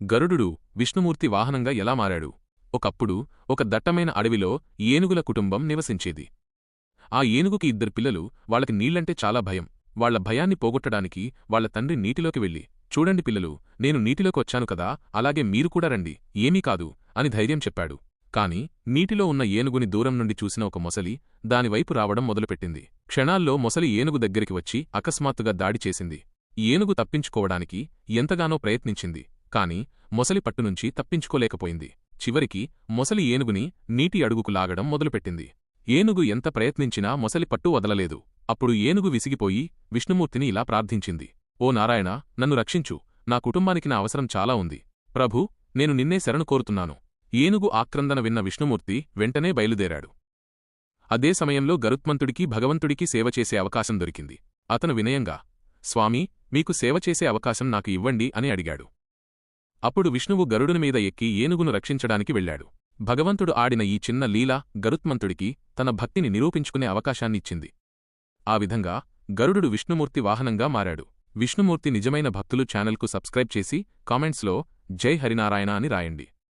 గరుడు విష్ణుమూర్తి వాహనంగా ఎలా మారాడు? ఒకప్పుడు ఒక దట్టమైన అడవిలో ఏనుగుల కుటుంబం నివసించేది. ఆ ఏనుగుకి 2 పిల్లలు. వాళ్ళకి నీళ్లంటే చాలా భయం. వాళ్ల భయాన్ని పోగొట్టడానికి వాళ్ల తండ్రి నీటిలోకి వెళ్లి, చూడండి పిల్లలు, నేను నీటిలోకి వచ్చాను కదా, అలాగే మీరు కూడా రండి, ఏమీ కాదు అని ధైర్యం చెప్పాడు. కాని నీటిలో ఉన్న ఏనుగుని దూరం నుండి చూసిన ఒక మొసలి దానివైపు రావడం మొదలుపెట్టింది. క్షణాల్లో మొసలి ఏనుగు దగ్గరికి వచ్చి అకస్మాత్తుగా దాడి చేసింది. ఏనుగు తప్పించుకోవడానికి ఎంతగానో ప్రయత్నించింది. కాని మొసలి పట్టునుంచి తప్పించుకోలేకపోయింది. చివరికి మొసలి ఏనుగుని నీటి అడుగుకు లాగడం మొదలుపెట్టింది. ఏనుగు ఎంత ప్రయత్నించినా మొసలి పట్టు వదలలేదు. అప్పుడు ఏనుగు విసిగిపోయి విష్ణుమూర్తిని ఇలా ప్రార్థించింది. ఓ నారాయణ, నన్ను రక్షించు, నా కుటుంబానికి నా అవసరం చాలా ఉంది. ప్రభూ, నేను నిన్నే శరణు కోరుతున్నాను. ఏనుగు ఆక్రందన విన్న విష్ణుమూర్తి వెంటనే బయలుదేరాడు. అదే సమయంలో గరుత్మంతుడికి భగవంతుడికి సేవ చేసే అవకాశం దొరికింది. అతను వినయంగా, స్వామీ, మీకు సేవ చేసే అవకాశం నాకు ఇవ్వండి అని అడిగాడు. అప్పుడు విష్ణువు గరుడుని మీద ఎక్కి ఏనుగును రక్షించడానికి వెళ్లాడు. భగవంతుడు ఆడిన ఈ చిన్న లీల గరుత్మంతుడికి తన భక్తిని నిరూపించుకునే అవకాశాన్నిచ్చింది. ఆ విధంగా గరుడు విష్ణుమూర్తి వాహనంగా మారాడు. విష్ణుమూర్తి నిజమైన భక్తులు ఛానల్కు సబ్స్క్రైబ్ చేసి కామెంట్స్లో జై హరినారాయణ అని రాయండి.